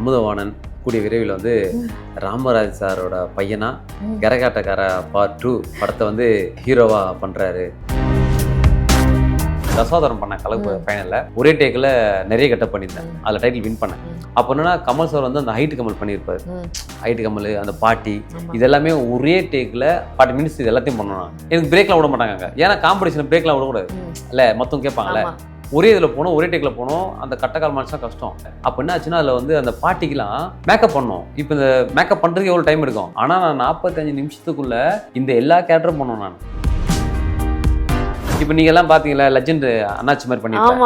அமுதவாணன் கூடிய விரைவில் வந்து ராமராஜ் சாரோட பையனா கரகாட்டக்கார பார்ட் 2 படத்தை வந்து ஹீரோவா பண்றாரு. தசோதரம் பண்ண கலப்பு ஃபைனலில் ஒரே டேக்கில் நிறைய கட்டப் பண்ணியிருந்தேன். அதில் டைட்டில் வின் பண்ணேன். அப்போ என்னன்னா கமல் சார் வந்து அந்த ஹைட்டு கமல் பண்ணியிருப்பார். ஹைட்டு கமல் அந்த பாட்டி இது எல்லாமே ஒரே டேக்கில் 40 மினிட்ஸ் இது எல்லாத்தையும் பண்ணணும். எனக்கு பிரேக்லாம் விட மாட்டாங்க. ஏன்னா காம்படிஷன் பிரேக்லாம் விடக்கூடாது இல்லை, மொத்தம் கேட்பாங்கல்ல. ஒரே இதில் போனோம், ஒரே டேக்கில் போனோம். அந்த கட்டக்கால் மனுஷன் கஷ்டம். அப்போ என்ன ஆச்சுன்னா அதில் வந்து அந்த பாட்டிக்கெலாம் மேக்கப் பண்ணோம். இப்போ இந்த மேக்கப் பண்ணுறதுக்கு எவ்வளோ டைம் எடுக்கும்? ஆனால் நான் 45 நிமிஷத்துக்குள்ள இந்த எல்லா கேரக்டரும் பண்ணோம் நான். இப்போ நீங்க எல்லாம் பாத்தீங்களா லெஜெண்ட் அண்ணாச்சி மாதிரி பண்ணிருக்கேன்.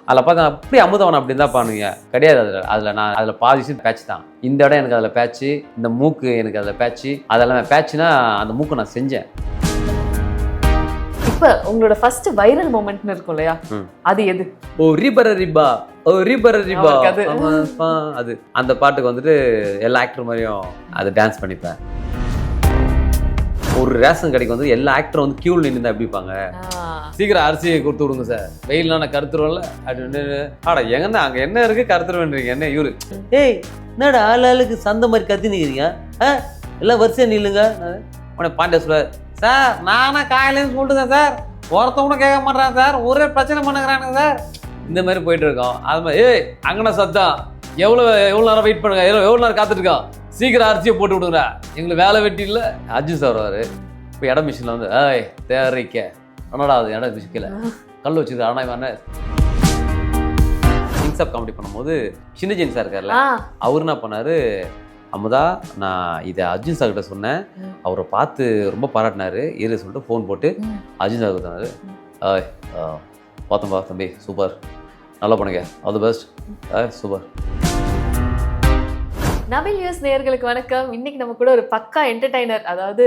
அதில் பார்த்தா அப்படி அமுதவன் அப்படி தான் பண்ணுவீங்க கிடையாது. அதில் பாதி பேட்ச் தான். இந்த இடம் எனக்கு அதில் பேட்ச்சு, இந்த மூக்கு எனக்கு அதில் பேட்ச்சு, அதெல்லாம் பேட்சுனா அந்த மூக்கு நான் செஞ்சேன். இப்ப உங்களோட ஃபர்ஸ்ட் வைரல் மொமெண்ட்னு இருக்கும் இல்லையா, அது எது? ஓ ரிபர ரிபா, ஓ ரிபர ரிபா, அது அந்த பாட்டுக்கு வந்துட்டு எல்லா ஆக்டர் மாதிரியும் அது டான்ஸ் பண்ணிப்பேன். ஒரு ரேஷன் கடைக்கு வந்து எல்லா ஆக்டரும் வந்து கியூவில் நின்று எப்படி இருப்பாங்க, சீக்கிரம் அரிசியை கொடுத்து விடுங்க சார், வெயில்னா நான் கருத்துருவேன்ல அப்படின்னு. ஆடா எங்கன்னா அங்கே என்ன இருக்கு கருத்துருவேன்றீங்க என்ன இவரு? ஏய் என்னடா ஆளுக்கு சந்த மாதிரி கத்தி நிற்கிறீங்க, எல்லாம் வரிசையா நில்லுங்க. உடனே பாண்டிய சொல்றாரு, சார் நானா காலையிலேருந்து சொல்லிட்டுதான் சார், ஒருத்தவங்க கேட்க மாட்டேறான் சார், ஒரே பிரச்சனை பண்ணுறானுங்க சார். இந்த மாதிரி போயிட்டு இருக்கோம். அது மாதிரி ஏய் அங்கன சத்தம் எவ்வளோ நேரம் வெயிட் பண்ணுங்க, எவ்வளோ நேரம் காத்துட்டு இருக்கோம், சீக்கிரம் அரிசியை போட்டு விடுங்க, எங்களுக்கு வேலை வெட்டி இல்லை. அர்ஜுன் சார் வருவார். இப்போ இடம் மிஷினில் வந்து ஏய் தேரிக்க என்னடா அது இடம் மிஷிக்கல கல் வச்சுருக்கு. ஆனால் இவன் இன்சாப் காமெடி பண்ணும்போது சின்னஜின் சார் இருக்கார்ல, அவர் என்ன பண்ணார், அமுதா நான் இதை அர்ஜுன் சார் கிட்ட சொன்னேன், அவரை பார்த்து ரொம்ப பாராட்டினாரு இரு சொல்லிட்டு ஃபோன் போட்டு அர்ஜுன் சார் சொன்னார், ஏய் பார்த்தோம்பா தம்பி சூப்பர், நல்லா பண்ணுங்க, all the best, super. Nabil news நேயர்களுக்கு வணக்கம். இன்னைக்கு நம்ம கூட ஒரு பக்கா என்டர்டைனர், அதாவது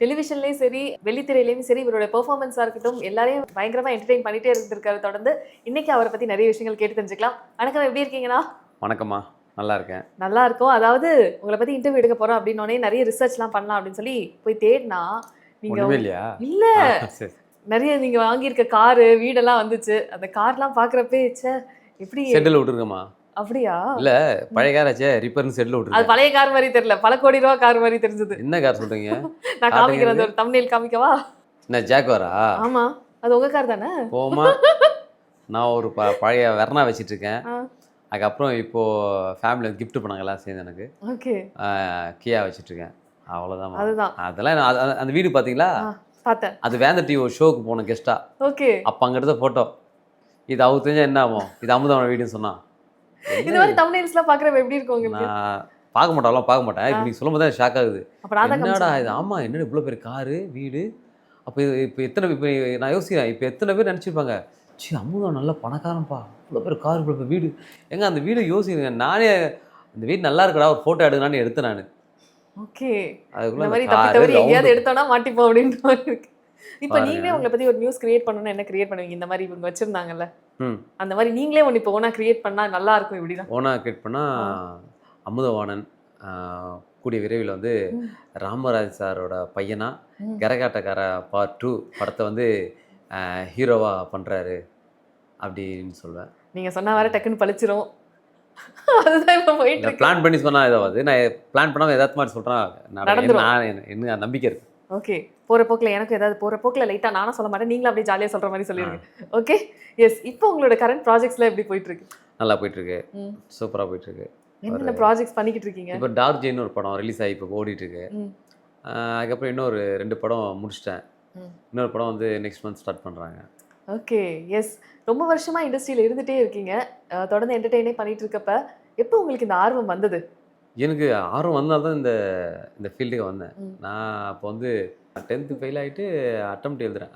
டெலிவிஷன்லேயும் சரி வெள்ளித்திரையிலையும் சரி இவரோட பெர்ஃபார்மன்ஸாக இருக்கட்டும் எல்லாரையும் பயங்கரமாக என்டர்டெயின் பண்ணிட்டே இருந்திருக்காரு தொடர்ந்து. இன்னைக்கு அவரை பற்றி நிறைய விஷயங்கள் கேட்டு தெரிஞ்சுக்கலாம். வணக்கம், எப்படி இருக்கீங்கண்ணா? வணக்கம்மா, நல்லா இருக்கேன். நல்லா இருக்கும். அதாவது உங்களை பற்றி இன்டர்வியூ எடுக்க போகிறோம் அப்படின்னோடனே நிறைய ரிசர்ச்லாம் பண்ணலாம் அப்படின்னு சொல்லி போய் தேடினா நீங்கள் இல்லை நிறைய நீங்கள் வாங்கியிருக்க காரு வீடெல்லாம் வந்துச்சு. அந்த கார்லாம் பார்க்குறப்பே சே எப்படி செட்டில் விட்டுருக்கம்மா. அப்படியா? இல்ல பழைய காராச்சே ரிப்பேர்னு செட்டில் விட்டுருக்கு. அது பழைய கார் மாதிரி தெரியல, பல கோடி ரூபா கார் மாதிரி தெரிஞ்சது. என்ன கார் சொல்றீங்க? நான் காமிக்கிறேன், ஒரு தம்ப்நெயில் காமிக்கவா? என்ன ஜாக்வாரா? ஆமா, அது உங்க கார் தானே? போமா, நான் ஒரு பழைய வெர்னா வச்சிட்டு இருக்கேன். அதுக்கப்புறம் இப்போ ஃபேமிலி கிஃப்ட் பண்ணாங்க எல்லாம் சேர்ந்து எனக்கு. ஓகே, கியா வச்சிட்டு இருக்கேன். அவ்வளோதான். அதுதான். அதெல்லாம் அந்த வீடு பார்த்தீங்களா? பார்த்தேன். அது வேந்த டிவி ஒரு ஷோக்கு போன கெஸ்டா. ஓகே, அப்போ அங்கே எடுத்த ஃபோட்டோ. இது அவருக்கு தெரிஞ்சா என்ன ஆகும், இது அமுதவன வீடுன்னு சொன்னா. இந்த மாதிரி தம்ப்நெயில்ஸ்லாம் பார்க்குறப்ப எப்படி இருக்கும் உங்களுக்கு? நான் பார்க்க மாட்டேன். இப்போ நீ சொல்லும் போது தான் ஷாக் ஆகுது. என்னடா இது? ஆமாம், என்னடா இவ்வளோ பேர் காரு வீடு. அப்போ இப்போ இப்போ நான் யோசிக்கிறேன், இப்போ எத்தனை பேர் நினச்சிருப்பாங்க, சி அமுதம் நல்ல பணக்காரன்ப்பா, இவ்வளோ பேர் கார் இவ்வளோ பேர் வீடு. எங்க அந்த வீடு யோசிக்கிறேங்க. நானே அந்த வீடு நல்லா இருக்கடா ஒரு ஃபோட்டோ எடுக்கலான்னு எடுத்தேன் நான். ஓகே, இந்த மாதிரி தப்பி எங்கேயாவது எடுத்தோன்னா மாட்டிப்போம் அப்படின்ற மாதிரி இருக்கு. இப்போ நீங்களே உங்களை பற்றி ஒரு நியூஸ் கிரியேட் பண்ணணும்னா என்ன கிரியேட் பண்ணுவீங்க? இந்த மாதிரி இவங்க வச்சிருந்தாங்கல்ல, அந்த மாதிரி நீங்களே ஒன்று இப்போ ஓனா கிரியேட் பண்ணால் நல்லா இருக்கும். இப்படி தான் ஓனா கிரியேட் பண்ணால் அமுதவாணன் கூடிய விரைவில் வந்து ராமராஜ் சாரோட பையனா கரகாட்டக்கார பார்ட் 2 படத்தை வந்து ஹீரோவா பண்ணுறாரு அப்படின்னு சொல்வேன். நீங்கள் சொன்ன வர டக்குன்னு பழிச்சிரும். அதுதான் இப்போ போயிட்டு பிளான் பண்ணி சொன்னால் ஏதாவது நான் பிளான் பண்ணாமல் ஏதாவது மாதிரி சொல்கிறேன். நான் என்ன நம்பிக்கை இருக்கு. ஓகே, போகிற போக்கில் எனக்கு ஏதாவது போகிற போக்கில் லைட்டாக நானும் சொல்ல மாட்டேன், நீங்களும் அப்படியே ஜாலியாக சொல்கிற மாதிரி சொல்லிடுங்க. Okay, yes. இப்போ உங்களோட கரண்ட் ப்ராஜெக்ட்ஸ்லாம் எப்படி போயிட்டுருக்கு? நல்லா போயிட்டுருக்கு, சூப்பராக போயிட்டுருக்கு. என்னென்ன ப்ராஜெக்ட்ஸ் பண்ணிக்கிட்டு இருக்கீங்க? இப்போ டார்க் ஜெயின் ஒரு படம் ரிலீஸ் ஆகி இப்போ ஓடிட்டுருக்கு. அதுக்கப்புறம் இன்னொரு 2 படம் முடிச்சிட்டேன். இன்னொரு படம் வந்து நெக்ஸ்ட் மந்த் ஸ்டார்ட் பண்ணுறாங்க. Okay, yes. ரொம்ப வருஷமாக இண்டஸ்ட்ரியில் இருந்துகிட்டே இருக்கீங்க, தொடர்ந்து என்டர்டெயினே பண்ணிகிட்டு இருக்கப்ப எப்போ உங்களுக்கு இந்த ஆர்வம் வந்தது? எனக்கு ஆர்வம் வந்தால் தான் இந்த ஃபீல்டுக்கு வந்தேன். நான் அப்போ வந்து 10th ஃபெயில் ஆகிட்டு அட்டெம்ப்ட் எழுதுறேன்.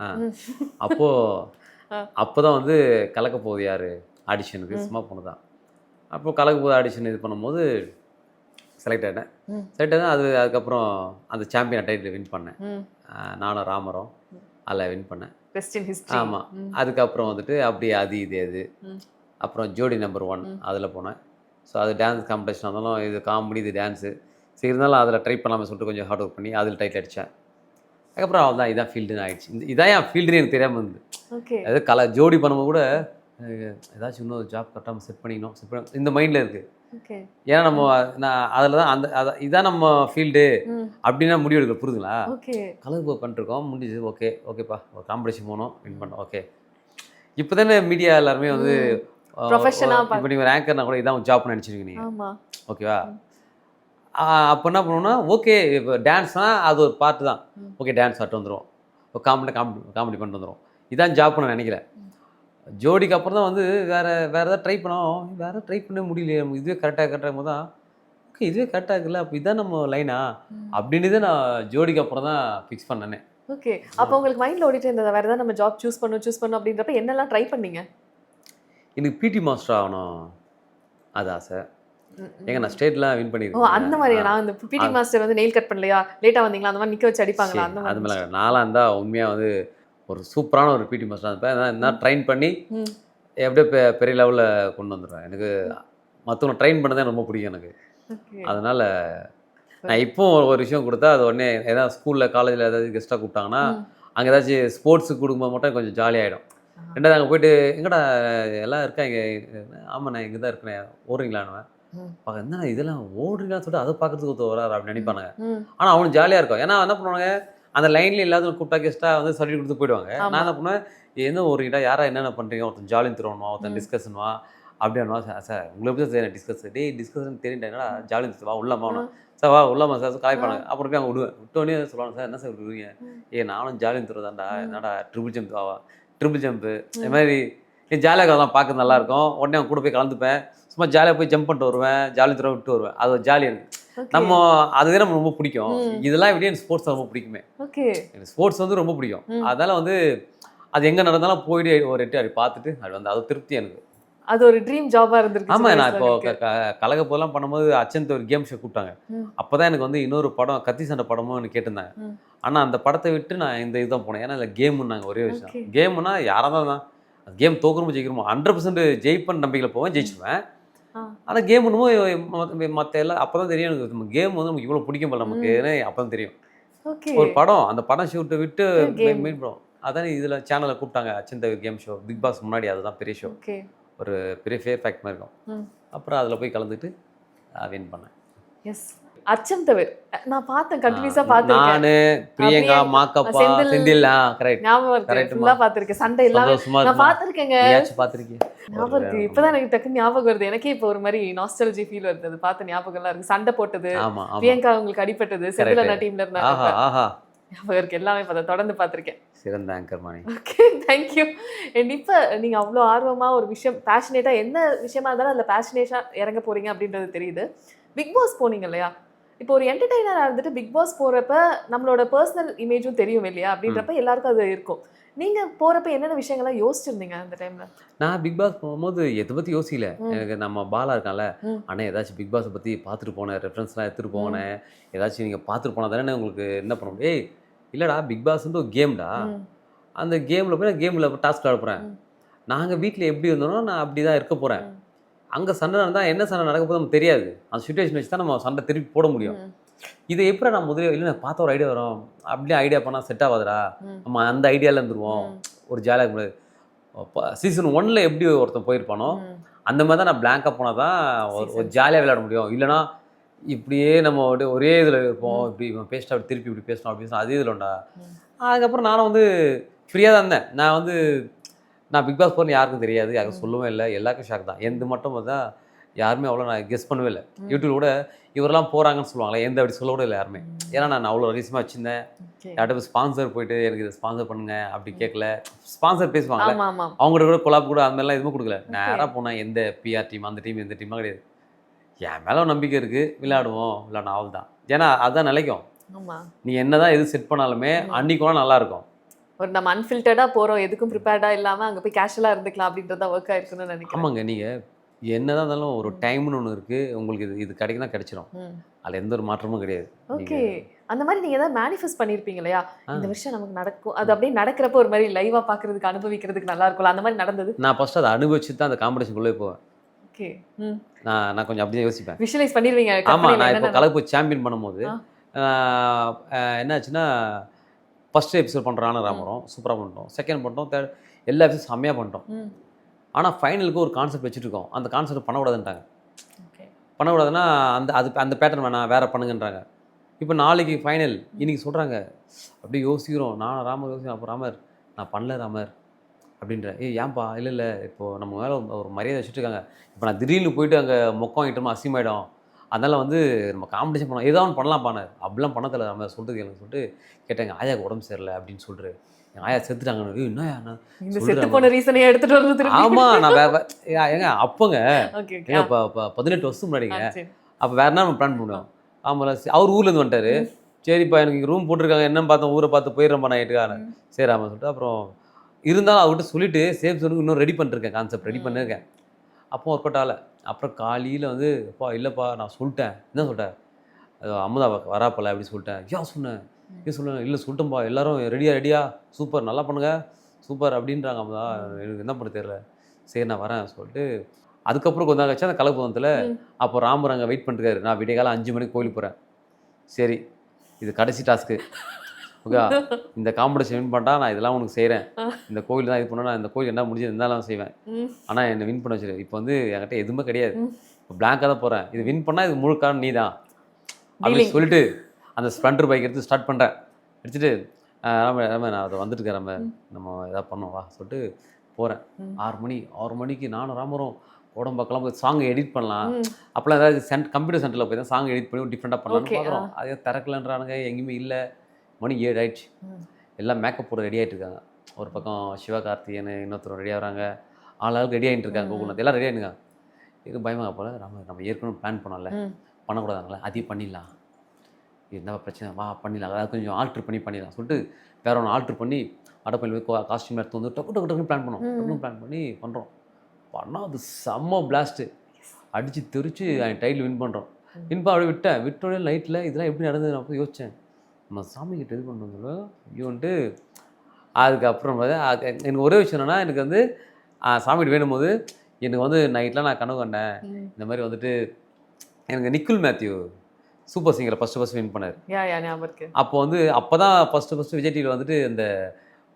அப்போ தான் வந்து கலக்க போகுது யார் ஆடிஷனுக்கு சும்மா போனது தான். அப்போது கலக்க போகுது ஆடிஷன் இது பண்ணும்போது செலக்ட் ஆகிட்டேன். அதுக்கப்புறம் அந்த சாம்பியன் டைட்டில் வின் பண்ணேன். நானும் ராமரும் அதில் வின் பண்ணேன். ஆமாம். அதுக்கப்புறம் வந்துட்டு அப்படியே அது இது அப்புறம் ஜோடி நம்பர் 1 அதில் போனேன். ஸோ அது டான்ஸ் காம்படிஷன் இருந்தாலும் இது காமெடி இது டான்ஸு சரி இருந்தாலும் அதில் ட்ரை பண்ணாமல் சொல்லிட்டு கொஞ்சம் ஹார்ட் ஒர்க் பண்ணி அதில் டைட்டில் அடித்தேன். அதுக்கப்புறம் அவள் தான் இதான் ஃபீல்டுன்னு ஆகிடுச்சு. இதான் என் ஃபீல்டுன்னு எனக்கு தெரியாமல் இருந்தது. அதாவது ஜோடி பண்ணும்போது கூட ஏதாச்சும் இன்னொரு ஜாப் கரெக்டாக செட் பண்ணிக்கணும் இந்த மைண்டில் இருக்குது. ஓகே. ஏன்னா நம்ம நான் அதில் தான் இதான் நம்ம ஃபீல்டு அப்படின்னா முடிவு எடுக்க புரியுதுங்களா? ஓகே. கலர் பண்ணிருக்கோம் முடிஞ்சது. ஓகே ஓகேப்பா ஒரு காம்படிஷன் போகணும் வின் பண்ணோம். ஓகே இப்போ தானே மீடியா எல்லாருமே வந்து ப்ரொஃபஷனா இப்போ நீங்கள் ஒரு ஆங்கர்னா கூட இதான் ஜாப் நினச்சிருக்கீங்க நீங்கள். ஆமா. ஓகேவா? அப்போ என்ன பண்ணுவோம்னா ஓகே இப்போ டான்ஸ்னால் அது ஒரு பார்ட்டு தான். ஓகே டான்ஸ் ஆட்டு வந்துடும், காமெடி பண்ணிட்டு வந்துடும். இதான் ஜாப்னு நான் நினைக்கிறேன். ஜோடிக்கு அப்புறம் தான் வந்து வேறு ஏதாவது ட்ரை பண்ணோம், வேறு ட்ரை பண்ண முடியலையே, நமக்கு இதுவே கரெக்டாக போது தான் ஓகே இதுவே கரெக்டாக இருக்குல்ல, அப்போ இதான் நம்ம லைனா அப்படின்னு தான் நான் ஜோடிக்கு அப்புறம் தான் ஃபிக்ஸ் பண்ணேனே. ஓகே. அப்போ உங்களுக்கு மைண்டில் ஓடிட்டே இருந்ததா வேறு ஏதாவது நம்ம ஜாப் சூஸ் பண்ணணும் அப்படின்றப்ப என்னெல்லாம் ட்ரை பண்ணீங்க? எனக்கு பிடி மாஸ்டர் ஆகணும் அது ஆசை. ஏங்க நான் ஸ்டேட்லாம் வின் ஓ பண்ணியிருக்கேன். அந்த மாதிரியா? நான் இந்த பிடி மாஸ்டர் வந்து நெயில் கட் பண்ணலையா, லேட்டாக வந்தீங்களா, அந்த மாதிரி நிற்க வச்சு அடிப்பாங்களா, அந்த அது மாதிரி? மேலே நாளாக இருந்தால் உண்மையாக வந்து ஒரு சூப்பரான ஒரு பிடி மாஸ்டர் இருப்பேன். நான் ட்ரெயின் பண்ணி எப்படியோ பெரிய லெவலில் கொண்டு வந்துடுவேன். எனக்கு மற்றவங்க ட்ரெயின் பண்ணதான் ரொம்ப பிடிக்கும் எனக்கு. அதனால் நான் இப்போ ஒரு விஷயம் கொடுத்தா அது உடனே ஏதாவது ஸ்கூலில் காலேஜில் ஏதாவது கெஸ்ட்டாக கூப்பிட்டாங்கன்னா அங்கே ஏதாச்சும் ஸ்போர்ட்ஸுக்கு கொடுக்கும்போது மட்டும் கொஞ்சம் ஜாலியாகிடும். ரெண்டாவது அங்கே போயிட்டு எங்கடா எல்லாம் இருக்காங்க, ஆமாண்ணா இங்கே தான் இருக்கேன் ஓடுறீங்களான்னு என்ன இதெல்லாம் ஓடுறீங்களான்னு சொல்லிட்டு அதை பார்க்கறதுக்கு வராரு அப்படின்னு நினைப்பானுங்க. ஆனால் அவனுக்கு ஜாலியாக இருக்கும். ஏன்னா என்ன பண்ணுவாங்க அந்த லைன்ல எல்லாத்தையும் கூப்பிட்டா கெஸ்ட்டாக வந்து சர்டிஃபிகேட் கொடுத்து போயிடுவாங்க. நான் என்ன பண்ணுவேன், என்ன ஓடுறீங்கடா, யாரா என்னென்ன பண்ணுறீங்க, ஒருத்தன் ஜாலின்னு தருவானுவா, ஒருத்தன் டிஸ்கஷன்வா அப்படின்னுவா. சார் உங்களை எப்படி சார் டிஸ்கஸ் டிஸ்கஷன் தெரியுண்டா, என்னடா ஜாலின்னு வா உள்ளமா சார், வா உள்ளமா சார் கலாய்ப்பானுங்க. அப்புறம் போய் அங்கே விட்டோன்னே சொல்லுவாங்க, சார் என்ன சார் விடுவீங்க, நானும் ஜாலின்னு தருவதாண்டா, என்னடா ட்ரிபிள் ஜம்ப் ட்ரிபிள் ஜம்ப்பு இது மாதிரி ஜாலியாக அதெல்லாம் பார்க்க நல்லாயிருக்கும். உடனே அவன் கூட போய் கலந்துப்பேன், சும்மா ஜாலியாக போய் ஜம்ப் பண்ணிட்டு வருவேன், ஜாலி தர விட்டு வருவேன். அது ஒரு ஜாலி எனக்கு. நம்ம அதுதான் நம்ம ரொம்ப பிடிக்கும். இதெல்லாம் விட எனக்கு ஸ்போர்ட்ஸ் ரொம்ப பிடிக்குமே. எனக்கு ஸ்போர்ட்ஸ் வந்து ரொம்ப பிடிக்கும். அதனால வந்து அது எங்கே நடந்தாலும் போயிட்டு ஒரு 8 அடி பார்த்துட்டு அது வந்து அது திருப்தி எனக்கு. அது ஒரு ட்ரீம் ஜாபாக இருந்திருக்கு. ஆமாம், நான் இப்போ கலக போதெல்லாம் பண்ணும்போது அச்சந்த் ஒரு கேம் ஷோ கூப்பிட்டாங்க. அப்போ தான் எனக்கு வந்து இன்னொரு படம் கத்தி சண்டை படமும் எனக்கு கேட்டிருந்தாங்க. ஆனால் அந்த படத்தை விட்டு நான் இந்த இதுதான் போனேன். ஏன்னா இல்லை கேமுன்னாங்க ஒரே விஷயம். கேமுன்னா யாராக தான் அது கேம் தோக்குறமோ ஜெயிக்கிறோமோ 100% ஜெயிப்பேன்னு நம்பிக்கையில் போவேன், ஜெயிச்சுவேன். ஆனால் கேம் ஒன்றுமோ மற்ற எல்லாம் அப்போ தான் தெரியும் எனக்கு கேம் வந்து நமக்கு இவ்வளோ பிடிக்கும் போல நமக்கு அப்போ தான் தெரியும். ஒரு படம் அந்த படம் ஷூட்டை விட்டு மீட் பண்ணுவோம். அதான் இதில் சேனலில் கூப்பிட்டாங்க அச்சந்த் கேம் ஷோ, பிக் பாஸ் முன்னாடி அதுதான் பெரிய ஷோ, ஒரு பெரிய ஃபேர் ஃபேக்ட் மாதிரி இருக்கும். அப்புறம் அதில் போய் கலந்துட்டு வின் பண்ணேன். எஸ் அச்சம் தவிர நான் பார்த்தேன், கண்டினியூஸா பார்த்திருக்கேன். நானு பிரியங்கா மாக்கப்பா செந்தில் கரெக்ட் ஞாபகம் இருக்கு, ஃபுல்லா பார்த்திருக்கேன். சண்டை எல்லாமே நான் பார்த்திருக்கேங்க. ஏச்சு பார்த்திருக்கீங்க? ஞாபகம் இருக்கு, இப்பதான் எனக்கு டக்கு ஞாபகம் வருது. எனக்கே இப்போ ஒரு மாதிரி நாஸ்டாலஜி ஃபீல் வருது. அது பார்த்த ஞாபகம் எல்லாம் இருக்கு. சண்டை போட்டது, பிரியங்கா உங்களுக்கு அடிபட்டது, செந்தில் அண்ணா டீம்ல இருந்தாங்க, ஞாபகம் இருக்கு. எல்லாமே பார்த்தேன், தொடர்ந்து பார்த்திருக்கேன். சிறந்த anchor Mani. Okay thank you. And இப்போ நீங்கள் அவ்வளோ ஆர்வமாக ஒரு விஷயம் பேஷனேட்டாக என்ன விஷயமா இருந்தாலும் அதில் பேஷனேட்டாக இறங்க போகிறீங்க அப்படின்றது தெரியுது. பிக் பாஸ் போனீங்க இல்லையா? இப்போ ஒரு என்டர்டெய்னராக இருந்துட்டு பிக் பாஸ் போகிறப்ப நம்மளோட பர்சனல் இமேஜும் தெரியும் இல்லையா? அப்படின்றப்ப எல்லாருக்கும் அது இருக்கும். நீங்கள் போகிறப்ப என்னென்ன விஷயங்கள்லாம் யோசிச்சிருந்தீங்க அந்த டைமில்? நான் பிக் பாஸ் போகும்போது எதை பற்றி யோசிக்கல. எனக்கு நம்ம பாலா இருக்கான்ல, ஆனால் ஏதாச்சும் பிக் பாஸை பற்றி பார்த்துட்டு போனேன், ரெஃபரன்ஸ்லாம் எடுத்துகிட்டு போனேன், ஏதாச்சும் நீங்கள் பார்த்துட்டு போனால் தானே உங்களுக்கு என்ன பண்ண முடியும். ஏய் இல்லைடா பிக் பாஸ்ன்ட்டு ஒரு கேம்டா, அந்த கேமில் போய் நான் கேமில் டாஸ்க் ஆட போகிறேன். நாங்கள் வீட்டில் எப்படி இருந்தோம்னா நான் அப்படி தான் இருக்க போகிறேன். அங்கே சண்டை நடந்தால் என்ன சண்டை நடக்க போது நமக்கு தெரியாது. அந்த சுச்சுவேஷன் வச்சு தான் நம்ம சண்டை திருப்பி போட முடியும். இதை எப்படி நான் முதலே இல்லை நான் பார்த்த ஒரு ஐடியா வரும், அப்படியே ஐடியா பண்ணால் செட் ஆகாதுடா, நம்ம அந்த ஐடியாவில் இருந்துருவோம், ஒரு ஜாலியாக இருக்க முடியாது. சீசன் 1 எப்படி ஒருத்தன் போயிருப்பானோ அந்த மாதிரி தான் நான் பிளாங்காக போனால் தான் ஒரு ஜாலியாக விளையாட முடியும். இல்லைனா இப்படியே நம்ம ஒரே இதில் இருப்போம், இப்படி பேசிட்டா அப்படி திருப்பி இப்படி பேசணும் அப்படி பேசணும் அதே இதில் உண்டா. அதுக்கப்புறம் நானும் வந்து ஃப்ரீயாக தான் இருந்தேன். நான் பிக் பாஸ் போகிறேன்னு யாருக்கும் தெரியாது, யாருக்கும் சொல்லவே இல்லை, எல்லாருக்கும் ஷாக் தான். எந்த மட்டும் தான் யாருமே அவ்வளோ நான் கெஸ் பண்ணவே இல்லை. யூடியூப் கூட இவரெல்லாம் போகிறாங்கன்னு சொல்லுவாங்களே, எந்த அப்படி சொல்ல கூட இல்லை யாருமே. ஏன்னா நான் அவ்வளோ ரீசமாக வச்சுருந்தேன். யார்கிட்ட போய் ஸ்பான்சர் போயிட்டு எனக்கு இதை ஸ்பான்சர் பண்ணுங்க அப்படி கேட்கல. ஸ்பான்சர் பேசுவாங்கல்ல, அவங்கள்ட்ட கூட கொலாப் கூட அந்த மாதிரிலாம் எதுவுமே கொடுக்கல. நேராக போனேன், எந்த பிஆர் டீம் அந்த டீம் எந்த டீமாக கிடையாது. என் மேலே நம்பிக்கை இருக்குது, விளையாடுவோம் விளையாடணும் அவள் தான். ஏன்னா அதுதான் நிலைக்கும். நீ என்ன தான் எது செட் பண்ணாலுமே அன்றைக்கோனா நல்லாயிருக்கும். ஒரு நம்ம அன்ஃபில்டர்டாக போகிறோம், எதுக்கும் ப்ரிப்பேர்டாக இல்லாமல் அங்கே போய் கேஷுவலாக இருந்துக்கலாம் அப்படின்றத ஒர்க் ஆயிருக்குன்னு நினைக்கிறேன். ஆமாங்க, நீங்கள் என்னதான் இருந்தாலும் ஒரு டைம்னு ஒன்று இருக்குது, உங்களுக்கு இது கிடைக்குன்னா கிடைச்சிடும், அதில் எந்த ஒரு மாற்றமும் கிடையாது. ஓகே, அந்த மாதிரி நீங்கள் ஏதாவது மேனிஃபெஸ்ட் பண்ணியிருப்பீங்க இல்லையா, இந்த விஷயம் நமக்கு நடக்கும், அது அப்படியே நடக்கிறப்போ ஒரு மாதிரி லைவாக பார்க்குறதுக்கு அனுபவிக்கிறதுக்கு நல்லா இருக்கும்ல, அந்த மாதிரி நடந்தது? நான் ஃபஸ்ட்டு அதை அனுபவிச்சு தான் அந்த காம்படிஷனுக்குள்ளே போவேன். ஓகே, நான் கொஞ்சம் அப்படியே யோசிப்பேன், விஷுவலைஸ் பண்ணிடுவீங்க. ஆமாம், நான் இப்போ கலப்பு சாம்பியன் பண்ணும்போது என்னாச்சுன்னா ஃபஸ்ட்டு எபிசோட் பண்ணுறோம், ஆன ராமரம் சூப்பராக பண்ணிட்டோம், செகண்ட் பண்ணிட்டோம், தேர்ட் எல்லா எபிசோட் செம்மையாக பண்ணிட்டோம். ஆனால் ஃபைனலுக்கு ஒரு கான்செப்ட் வச்சுருக்கோம், அந்த கான்செப்ட் பண்ணக்கூடாதுன்ட்டாங்க. பண்ணக்கூடாதுன்னா அந்த பேட்டர்ன் வேணாம் வேறு பண்ணுங்கன்றாங்க. இப்போ நாளைக்கு ஃபைனல் இன்றைக்கி சொல்கிறாங்க. அப்படியே யோசிக்கிறோம், நான் ராமர் யோசிக்கிறேன். அப்போ ராமர் நான் பண்ணல ராமர் அப்படின்ற. ஏன்பா இல்லை இப்போது நம்ம மேலே ஒரு மரியாதை வச்சுட்ருக்காங்க. இப்போ நான் திடீர்னு போயிட்டு அங்கே மொக்கம் வாங்கிட்டோமா அசிங்கமாயிடும். அதனால் வந்து நம்ம காம்படிஷன் பண்ணலாம், ஏதாவது ஒன்று பண்ணலாம்ப்பானு. அப்படிலாம் பண்ண தெரியல ராமர், சொல்கிறது எனக்கு சொல்லிட்டு கேட்டேங்க. ஆயாவுக்கு உடம்பு சரியில்லை அப்படின்னு சொல்லிட்டு என் ஆயா செத்துட்டாங்கன்னு. என்ன இந்த செத்து போன ரீசனையே எடுத்துட்டு வந்து ஆமாம் நான் ஏங்க அப்போங்க ஏங்க இப்போ 18 வருஷம் முன்னாடிங்க. அப்போ வேறு என்ன நம்ம பிளான் பண்ணுவோம். ஆமாம் அவர் ஊர்லேருந்து வந்துட்டார். சரிப்பா எனக்கு இங்கே ரூம் போட்டிருக்காங்க என்னன்னு பார்த்தோம், ஊரை பார்த்து போயிடுறேன்ப்பா நைட்டுக்கான. சரி ஆமாம் சொல்லிட்டு அப்புறம் இருந்தாலும் அவர்கிட்ட சொல்லிவிட்டு சேஃப் சொன்னு இன்னும் ரெடி பண்ணிருக்கேன், கான்செப்ட் ரெடி பண்ணியிருக்கேன். அப்போ ஒர்க் அவுட் ஆகலை. அப்புறம் காலையில் வந்து இல்லைப்பா நான் சொல்லிட்டேன். என்ன சொல்லிட்டேன், அமுதா வராப்பல அப்படி சொல்லிட்டேன். ஏன் சொன்னேன் சொல்லுங்கள். இல்லை சொல்லிட்டேன்ப்பா எல்லாரும் ரெடியா சூப்பர் நல்லா பண்ணுங்க சூப்பர் அப்படின்றாங்க. அமுதா எனக்கு என்ன பண்ண தெரியல. சரி நான் வரேன் சொல்லிட்டு அதுக்கப்புறம் கொஞ்சம் கழிச்சு அந்த கலப்புவத்தில் அப்போ ராமர் அங்கே வெயிட் பண்ணிருக்காரு. நான் விடிய காலம் 5 மணிக்கு கோயிலுக்கு போகிறேன். சரி இது கடைசி டாஸ்க்கு, ஓகே இந்த காம்படிஷன் வின் பண்ணிட்டா நான் இதெல்லாம் உனக்கு செய்கிறேன். இந்த கோயில் தான் இது பண்ண, நான் இந்த கோயில் என்ன முடிஞ்சது இருந்தாலும் செய்வேன். ஆனால் என்னை வின் பண்ண வச்சிரு. இப்போ வந்து என்கிட்ட எதுவுமே கிடையாது, இப்போ பிளாங்காக தான் போகிறேன். இது வின் பண்ணால் இது முழு காரணம் நீ தான் அப்படின்னு சொல்லிட்டு அந்த ஸ்ப்ளெண்டர் பைக் எடுத்து ஸ்டார்ட் பண்ணுறேன். எடுத்துகிட்டு ராம நான் அதை வந்துட்டு நம்ம எதாவது பண்ணோம் வா சொல்லிட்டு போகிறேன். 6 மணிக்கு நானும் ராமரும் உடம்புக்கெல்லாம் போய் சாங் எடிட் பண்ணலாம். அப்போலாம் ஏதாவது கம்ப்யூட்டர் சென்டரில் போய் தான் சாங் எடிட் பண்ணி டிஃப்ரெண்ட்டாக பண்ணலாம்னு பார்க்குறோம். அதே திறக்கலன்றானுங்க, எங்கேயுமே இல்லை. மணி 7 ஆயிடுச்சு. எல்லாம் மேக்கப் போட ரெடி ஆகிட்டு இருக்காங்க. ஒரு பக்கம் சிவகார்த்திகேயன் இன்னொருத்தர் ரெடி ஆகிறாங்க. ஆளாளுக்கு ரெடி ஆகிட்டு இருக்காங்க. கோகுலத்து எல்லாம் ரெடி ஆகிடுங்க. இது பயமாக போல நம்ம ஏற்கனவே பிளான் பண்ணோம்ல, பண்ணக்கூடாதுங்களே அதையும் பண்ணிடலாம். என்ன பிரச்சனை வா பண்ணிடலாம், அதாவது கொஞ்சம் ஆல்ட்ரு பண்ணிடலாம் சொல்லிட்டு வேற ஒன்று ஆல்ட்ரு பண்ணி அடப்பையில் போய் காஸ்டியூம் எடுத்து வந்து டக்கு பிளான் பண்ணோம். டக்குன்னு பிளான் பண்ணி பண்ணுறோம். பண்ணால் அது செம்ம பிளாஸ்ட்டு, அடித்து தெரிச்சு டைட்டில் வின் பண்ணுறோம். அப்படியே விட்டோடனே நைட்டில் இதெல்லாம் எப்படி நடந்தது நான் போய் யோசித்தேன். நம்ம சாமிக்கிட்ட இது பண்ணுறோங்களோ ஐயோன்ட்டு. அதுக்கப்புறம் எனக்கு ஒரே விஷயம் என்னென்னா, எனக்கு வந்து சாமிகிட்ட வேணும்போது எனக்கு வந்து நைட்லாம் நான் கனவு கண்டேன். இந்த மாதிரி வந்துட்டு எனக்கு நிக்குல் மேத்யூ சூப்பர் சிங்கரை ஃபஸ்ட்டு வின் பண்ணார். அப்போ வந்து அப்போ தான் ஃபஸ்ட்டு விஜய் டிவியில் வந்துட்டு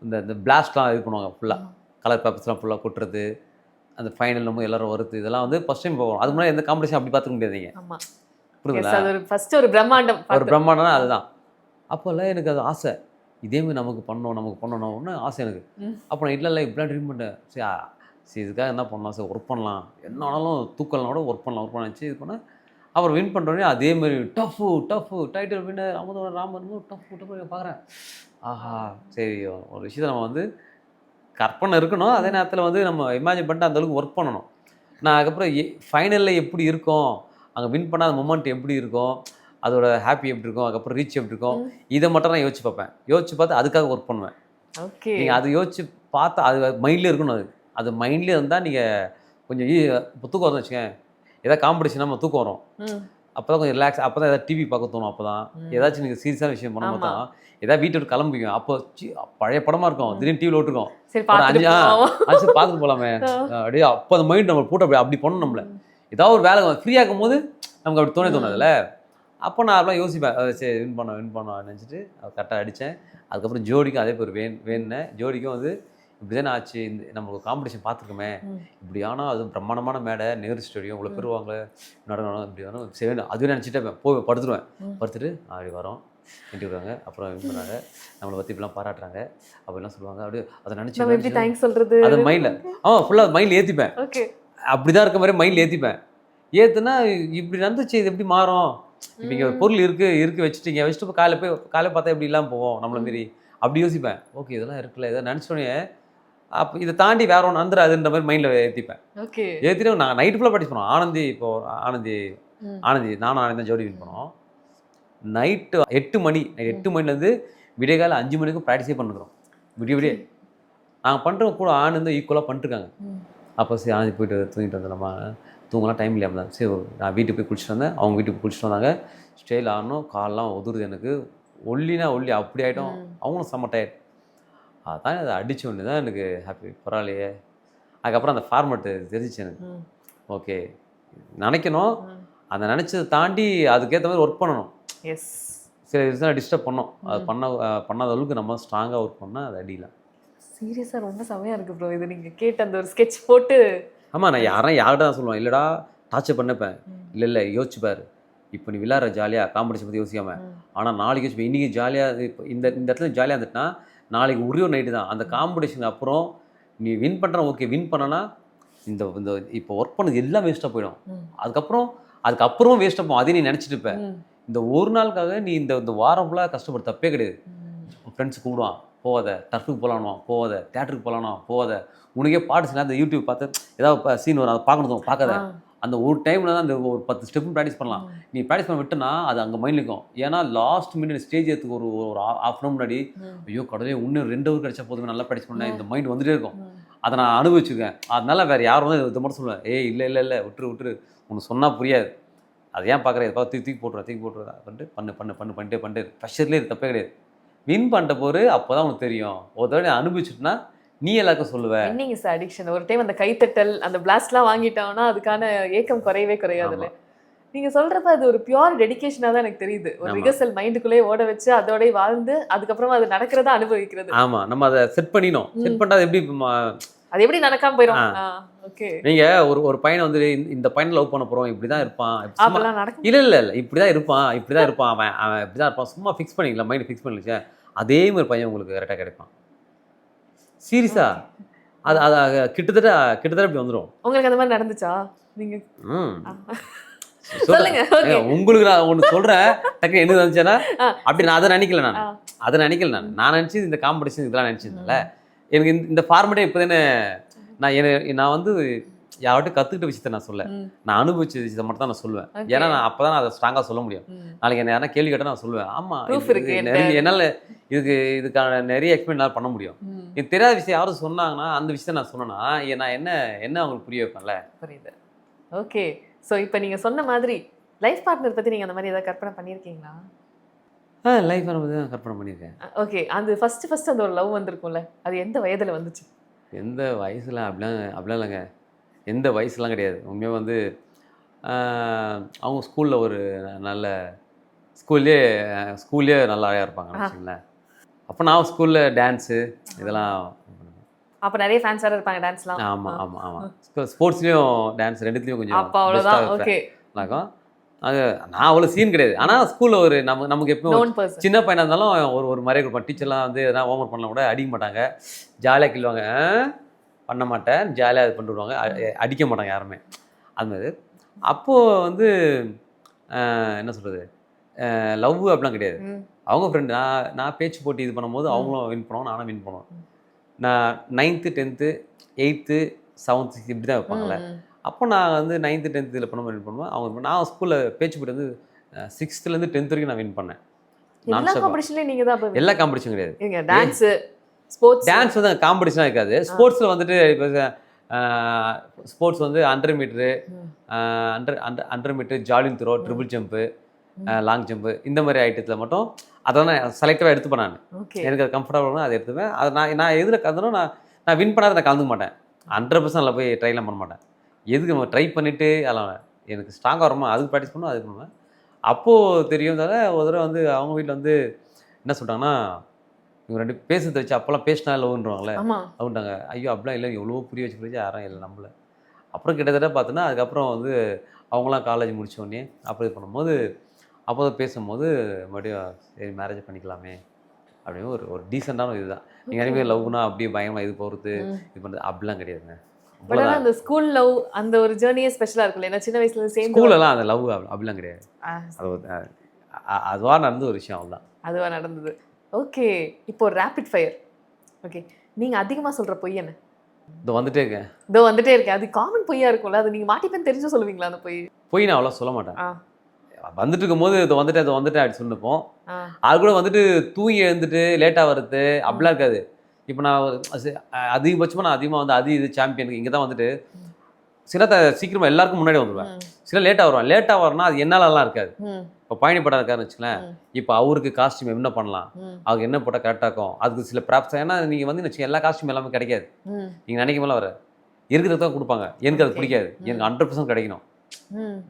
இந்த பிளாஸ்ட்லாம் இது பண்ணுவாங்க. ஃபுல்லாக கலர் பேப்பர்ஸ்லாம் ஃபுல்லாக கொட்டுறது, அந்த ஃபைனல் நம்ம எல்லாரும் வருது, இதெல்லாம் வந்து ஃபஸ்ட் டைம் போவோம். அது முன்னாடி எந்த காம்படிஷன் அப்படி பார்த்துக்க முடியாதீங்க. புரியுதுங்களா? ஒரு பிரம்மாண்டம்னா அதுதான். அப்போல்லாம் எனக்கு அது ஆசை, இதேமாதிரி நமக்கு பண்ணணும்னு ஆசை எனக்கு. அப்போ நான் இல்லை இப்படிலாம் ட்ரீம் பண்ணேன். சரி இதுக்காக என்ன பண்ணலாம், சரி ஒர்க் பண்ணலாம், என்ன ஆனாலும் தூக்கலாம் கூட ஒர்க் பண்ணலாம் வச்சு இது பண்ணேன். அவர் வின் பண்ணுறோன்னே அதேமாதிரி டஃப்பு டைட்டில் வின்னர் அமுதோட ராமர் டஃப்பு பார்க்குறேன். ஆஹா சரி ஒரு விஷயத்தை நம்ம வந்து கற்பனை இருக்கணும், அதே நேரத்தில் வந்து நம்ம இமேஜின் பண்ணிட்டு அந்தளவுக்கு ஒர்க் பண்ணணும். நான் அதுக்கப்புறம் ஃபைனலில் எப்படி இருக்கும், அங்கே வின் பண்ணாத மொமெண்ட் எப்படி இருக்கும், அதோட ஹாப்பி எப்படி இருக்கும், அதுக்கப்புறம் ரீச் எப்படி இருக்கும், இதை மட்டும் நான் யோசிச்சு பார்த்து அதுக்காக ஒர்க் பண்ணுவேன். ஓகே நீங்கள் அதை யோசிச்சு பார்த்தா அது மைண்ட்லேயே இருக்கணும். அது மைண்ட்லேயே இருந்தால் நீங்கள் கொஞ்சம் இப்போ தூக்கம் வரும்னு வச்சுக்கேன். ஏதாவது காம்படிஷன் நம்ம தூக்கம் வரும், அப்போ தான் கொஞ்சம் ரிலாக்ஸ். அப்போ தான் ஏதாவது டிவி பார்க்க தோணும். அப்போ தான் ஏதாச்சும் நீங்கள் சீரியஸான விஷயம் பண்ணும்போது தான் ஏதாவது வீட்டை விட்டு கிளம்பிக்கும். அப்போ பழைய படமாக இருக்கும், திடீர்னு டிவியில் விட்டுருக்கோம், 5 ஆச்சு பார்த்துட்டு போகலாமே அப்படியே. அப்போ அந்த மைண்ட் நம்ம போட்டு அப்படி பண்ணணும். நம்மளை ஏதாவது ஒரு வேலை ஃப்ரீயாக இருக்கும் போது நமக்கு அப்படி தோணாதுல்ல. அப்போ நான் அப்படிலாம் யோசிப்பேன், சரி வின் பண்ண நினச்சிட்டு கரெக்டாக அடித்தேன். அதுக்கப்புறம் ஜோடிக்கும் அதே பேர் வேணுனேன். ஜோடிக்கும் வந்து இப்படி தானே ஆச்சு, நம்மளுக்கு காம்படிஷன் பார்த்துருக்கோமே இப்படி. ஆனால் அது பிரம்மாண்டமான மேடை, நேரு ஸ்டேடியம், இவ்வளோ பேர் வாங்க நடக்கணும், இப்படி வேணும் சரி அதுவே நினச்சிட்டே போய் படுத்துட்டு அப்படி வரோம் இருக்காங்க. அப்புறம் வின் பண்ணாங்க, நம்மளை பற்றி இப்படிலாம் பாராட்டுறாங்க, அப்படிலாம் சொல்லுவாங்க. அப்படியே அதை நினச்சி தேங்க்ஸ் சொல்கிறது அதை மைண்டில் ஃபுல்லாக மைண்டில் ஏற்றிப்பேன். அப்படி தான் இருக்க மாதிரி மைண்டில் ஏற்றிப்பேன். ஏற்றுனா இப்படி நடந்துச்சு, இது எப்படி மாறும், இப்போ இங்கே ஒரு பொருள் இருக்குது வச்சுட்டு காலையில் பார்த்தா எப்படி இல்லாமல் போவோம் நம்மளை மாரி அப்படி யோசிப்பேன். ஓகே இதெல்லாம் இருக்குல்ல, இதை நினச்சோடனே அப்போ இதை தாண்டி வேற ஒன்று வந்துடாதுன்ற மாதிரி மைண்டில் ஏற்றிப்பேன். ஏற்றிட்டு நாங்கள் நைட்டு ஃபுல்லாக ப்ராக்டிஸ் பண்ணோம். ஆனந்தி நானும் ஆனந்தி தான் ஜோடி வின் பண்ணோம். நைட்டு 8 மணிலேருந்து விடியகால 5 மணிக்கும் ப்ராக்டிஸே பண்ணுறோம். விடிய நாங்கள் பண்ணுறோம் கூட ஆனந்தி ஈக்குவலாக பண்ணிட்டுருக்காங்க. அப்போ சரி ஆனந்தி போயிட்டு தூங்கிட்டு வந்துடலாமா, தூங்கலாம் டைம் இல்லாமல் தான். சரி நான் வீட்டுக்கு போய் குளிச்சுட்டு வந்தேன், அவங்க வீட்டுக்கு குளிச்சுட்டு வந்தாங்க. ஸ்டைல் ஆடணும், காலெலாம் உதுருது எனக்கு, ஒல்லி அப்படி ஆகிட்டோம். அவங்களும் செம்ம டயர்ட். அதான் அதை அடித்த ஒன்று தான் எனக்கு ஹாப்பி, பரவாயில்லையே. அதுக்கப்புறம் அந்த ஃபார்மேட்டு தெரிஞ்சிச்சு எனக்கு. ஓகே நினைக்கணும், அதை நினச்சதை தாண்டி அதுக்கேற்ற மாதிரி ஒர்க் பண்ணணும். சில விஷயம் டிஸ்டர்ப் பண்ணோம், அது பண்ணாத அளவுக்கு நம்ம ஸ்ட்ராங்காக ஒர்க் பண்ணால் அது அடியலாம். சீரியஸாக ரொம்ப செமையாக இருக்குது ப்ரோ. இது நீங்கள் கேட்ட அந்த ஒரு ஸ்கெட்ச் போட்டு. ஆமாம் நான் யார்கிட்ட தான் சொல்லுவேன், இல்லைடா டார்ச்சர் பண்ணப்பேன். இல்லை யோசிச்சுப்பாரு, இப்போ நீ விளையாடுற ஜாலியாக காம்படிஷன் பற்றி யோசிக்காம, ஆனால் நாளைக்கு யோசிப்பேன், இன்றைக்கி ஜாலியாக இப்போ இந்த இடத்துல ஜாலியாக இருந்துட்டுனா நாளைக்கு ஒரே ஒரு நைட்டு தான். அந்த காம்படிஷனுக்கு அப்புறம் நீ வின் பண்ணுற, ஓகே வின் பண்ணனா இந்த இந்த இப்போ ஒர்க் பண்ணது எல்லாம் வேஸ்ட்டாக போயிடும். அதுக்கப்புறம் வேஸ்ட்டாக போகும். அதையும் நீ நினச்சிட்டு இருப்ப. இந்த ஒரு நாளுக்காக நீ இந்த வாரம் ஃபுல்லாக கஷ்டப்பட தப்பே கிடையாது. ஃப்ரெண்ட்ஸ் கூப்பிடுவான், போகாத. டர்ஃபுக்கு போகலானுவான், போகாத. தேட்டருக்கு போகலானுவா, போகாத. உனக்கே பாட்டு சில அந்த யூடியூப் பார்த்து ஏதாவது சீன் வரும், அதை பார்க்கணும், பார்க்காத. அந்த ஒரு டைமில் தான் அந்த ஒரு 10 ஸ்டெப்பும் ப்ராக்டிஸ் பண்ணலாம். நீ ப்ராக்டிஸ் பண்ண விட்டுனா அது அங்கே மைண்ட் இருக்கும். ஏன்னா லாஸ்ட் மினிட் ஸ்டேஜ் ஏற்றுக்கு ஒரு ஹாஃப் அன் முன்னாடி ஐயோ கடவுளே இன்னும் 2 ஹவர் கிடைச்சா போதுமே, நல்லா ப்ராக்டிஸ் பண்ணேன், இந்த மைண்ட் வந்துட்டே இருக்கும். அதை நான் அனுபவிச்சிருக்கேன். அதனால வேறு யாரும் வந்து இதை மட்டும் சொல்லுவேன், ஏய் இல்லை விட்டுரு உனக்கு சொன்னால் புரியாது, அதை ஏன் பார்க்குறேன், இதை தூக்கி போட்டுருவேன் பண்ணிட்டு ப்ரெஷர்லேயே தப்பே கிடையாது. வின் பண்ணிட்ட போது அப்போ தான் உனக்கு தெரியும். ஒரு தடவை அனுபவிச்சுட்டுனா நீ எல்லாருக்கும் சொல்லுவ. என்னங்க சார் அடிக்ஷன், ஒரு டைம் அந்த கைத்தட்டல் அந்த பிளாஸ்ட்லாம் வாங்கிட்டோம்னா அதுக்கான ஏக்கம் குறையவே குறையாதுல்ல. நீங்க சொல்றப்ப அது ஒரு பியூர் டெடிகேஷனா தான் எனக்கு தெரியுது. ஒரு ரிகர்சல் மைண்டுக்குள்ளே ஓட வச்சு அதோடய வாழ்ந்து அதுக்கப்புறமா அது நடக்கிறதா அனுபவிக்கிறது. ஆமா, நம்ம அதை செட் பண்ணினோம். செட் பண்ணா எப்படி அது எப்படி நடக்காம போயிடும். ஓகே, நீங்க ஒரு பையனை வந்து இந்த பையனை லவ் பண்ண போறோம், இப்படிதான் இருப்பான், இல்ல இப்படிதான் இருப்பான் அவன் இப்படிதான் இருப்பான், சும்மா ஃபிக்ஸ் பண்ணிக்கலாம், மைண்ட் ஃபிக்ஸ் பண்ணிச்சேன், அதே மாதிரி பையன் உங்களுக்கு கரெக்டாக கிடைப்பான். சீரியஸா அது கிட்டத்தட்ட இப்படி வந்துடும். உங்களுக்கு அந்த மாதிரி நடந்துச்சா? நீங்க உங்களுக்கு நான் ஒன்று சொல்றேன், டக்கு என்ன நினைச்சேன்னா அப்படி நான் அதை நினைக்கல. நான் நினைச்சு இந்த காம்படிஷன் இதெல்லாம் நினைச்சதுனால எனக்கு இந்த ஃபார்மேட்டே இப்போதானே நான் வந்து யார்கிட்ட கற்றுக்கிட்ட விஷயத்த நான் சொல்ல, நான் அனுபவிச்ச விஷயத்தை மட்டும் தான் நான் சொல்லுவேன். ஏன்னா நான் அப்போ தான் அதை ஸ்ட்ராங்காக சொல்ல முடியும். நாளைக்கு என்ன யாரா கேள்வி கேட்டால் நான் சொல்லுவேன், ஆமாம் என்னால் இதுக்கான நிறைய எக்ஸ்பிளைன் பண்ண முடியும். எனக்கு தெரியாத விஷயம் யாரும் சொன்னாங்கன்னா அந்த விஷயத்த நான் சொன்னேன்னா நான் என்ன அவங்களுக்கு புரிய வைப்பேன்ல. புரியுது. ஓகே, ஸோ இப்போ நீங்கள் சொன்ன மாதிரி லைஃப் பார்ட்னர் பற்றி நீங்கள் அந்த மாதிரி ஏதாவது கற்பனை பண்ணியிருக்கீங்களா? லைஃப் பார்ட்னர் பற்றி நான் கற்பனை பண்ணியிருக்கேன். ஓகே, அது ஃபஸ்ட்டு அந்த ஒரு லவ் வந்திருக்கும்ல, அது எந்த வயதில் வந்துச்சு? எந்த வயசில் அப்படிலாம் இல்லைங்க, எந்த வயசுலாம் கிடையாது. உண்மையாக வந்து அவங்க ஸ்கூலில் ஒரு நல்ல ஸ்கூல்லேயே நல்லா அழகாக இருப்பாங்க வச்சுங்களேன். அப்போ நான் ஸ்கூலில் டான்ஸு இதெல்லாம் அப்போ நிறைய ஃபேன்ஸ் வேறு இருப்பாங்க டான்ஸ்லாம். ஆமாம் ஸ்போர்ட்ஸ்லேயும் டான்ஸ் ரெண்டுத்துலேயும் கொஞ்சம் அப்போ அவ்வளோதான். ஓகே, நல்லாக்கும். அது நான் அவ்வளோ சீன் கிடையாது. ஆனால் ஸ்கூலில் ஒரு நமக்கு எப்பவும் சின்ன பையனாக இருந்தாலும் ஒரு மாதிரியே கொடுப்பான். டீச்சர்லாம் வந்து எதனா ஹோம்ஒர்க் பண்ணலாம் கூட அடிக்க மாட்டாங்க, ஜாலியாக கிள்ளுவாங்க. பண்ண மாட்டேன், ஜாலியாக இது பண்ணிட்டு விடுவாங்க, அடிக்க மாட்டாங்க யாருமே. அது மாதிரி அப்போது வந்து என்ன சொல்கிறது, லவ் அப்படிலாம் கிடையாது. அவங்க ஃப்ரெண்டு நான் பேச்சு போட்டி இது பண்ணும்போது அவங்களும் வின் பண்ணுவாங்க, நானும் வின் பண்ணுவேன். நான் 9th 10th 8th 7th இப்படி தான் வைப்பாங்களே. அப்போ நான் வந்து 9th 10th இதில் வின் பண்ணுவேன். அவங்க நான் ஸ்கூலில் பேச்சு போட்டி வந்து 6th 10th வரைக்கும் நான் வின் பண்ணேன். எல்லா காம்படிஷன்லையும் நீங்கள் தான்? எல்லா காம்படிஷன் கிடையாது. டான்ஸு டான்ஸ் வந்து காம்படிஷனாக இருக்காது. ஸ்போர்ட்ஸில் வந்துட்டு இப்போ ஸ்போர்ட்ஸ் வந்து 100 metre, 100 metre, javelin throw, triple jump, long jump, இந்த மாதிரி ஐட்டத்தில் மட்டும் அதெல்லாம் செலக்டிவாக எடுத்துப்பேன். நான் எனக்கு அது கம்ஃபர்டபுளாக அதை எடுத்துப்பேன். அதை நான் எதில் கலந்துனோ நான் வின் பண்ணாத நான் கலந்துக்க மாட்டேன். 100% அதில் போய் ட்ரைலாம் பண்ண மாட்டேன். எதுக்கு நம்ம ட்ரை பண்ணிவிட்டு அதெல்லாம் எனக்கு ஸ்ட்ராங்காக வருமா அதுக்கு ப்ராக்டிஸ் பண்ணுவோம், அதுக்கு பண்ணுவேன். அப்போது தெரியும். ஒரு தடவை வந்து அவங்க வீட்டில் வந்து என்ன சொல்லிட்டாங்கன்னா, இவங்க 2 பேசுறதை வச்சு அப்போல்லாம் பேசினா லவ்ன்றாங்களே அப்படின்ட்டாங்க. ஐயோ அப்படிலாம் இல்லை, எவ்வளோ புரிய வச்சு யாரும் இல்லை நம்மள. அப்புறம் கிட்டத்தட்ட பார்த்தோன்னா அதுக்கப்புறம் வந்து அவங்களாம் காலேஜ் முடித்தோடனே அப்போ இது பண்ணும்போது அப்போ தான் பேசும்போது மறுபடியும் சரி மேரேஜ் பண்ணிக்கலாமே அப்படின்னு ஒரு டீசெண்டான இதுதான். நீங்கள் நிறைய பேர் லவ்னா அப்படியே பயமாக இது போகிறது இது பண்ணுறது அப்படிலாம் கிடையாதுங்க. அந்த ஸ்கூல் லவ் அந்த ஒரு ஜேர்னியே ஸ்பெஷலாக இருக்குல்ல. ஏன்னா சின்ன வயசுல சேர்ந்து ஸ்கூலெல்லாம் அந்த லவ் அப்படிலாம் கிடையாது. அதுவாக நடந்த ஒரு விஷயம் அவ்வளோதான். அதுவாக நடந்தது. ஓகே, இப்போ ரேபிட் ஃபயர். ஓகே, நீங்கள் அதிகமாக சொல்கிற பொய் என்ன? இதோ வந்துட்டே இருக்கேன். அது காமன் பொய்யா இருக்கும்ல, அது நீங்கள் மாட்டிப்பேன்னு தெரிஞ்சு சொல்லுவீங்களா? அந்த பொய் நான் அவ்வளோ சொல்ல மாட்டேன். வந்துட்டு இருக்கும்போது இதை வந்துட்டேன் அப்படி சொல்லிப்போம். அது கூட வந்துட்டு தூங்கி எழுந்துட்டு லேட்டாக வருது அப்படிலாம் இருக்காது. இப்போ நான் அதிகபட்சமாக நான் அதிகமாக வந்து இது சாம்பியனுக்கு இங்கே தான் வந்துட்டு சில சீக்கிரமாக எல்லாருக்கும் முன்னாடி வந்துடுவேன். சில லேட்டாக வருவேன். லேட்டாக வரனா அது என்னாலலாம் இருக்காது. இப்போ பயணி படம் இருக்காருன்னு வச்சுக்கலேன், இப்போ அவருக்கு காஸ்டியூம் என்ன பண்ணலாம், அவருக்கு என்ன போட்டால் கரெக்டாக இருக்கும், அதுக்கு சில ப்ராப்ஸ். ஏன்னா நீங்கள் வந்து வச்சுக்கோங்க எல்லா காஸ்டியூம் எல்லாமே கிடைக்காது. நீங்கள் நினைக்க மேலே வர இருக்கிறது தான் கொடுப்பாங்க. எனக்கு அது பிடிக்காது. எனக்கு 100% கிடைக்கணும்.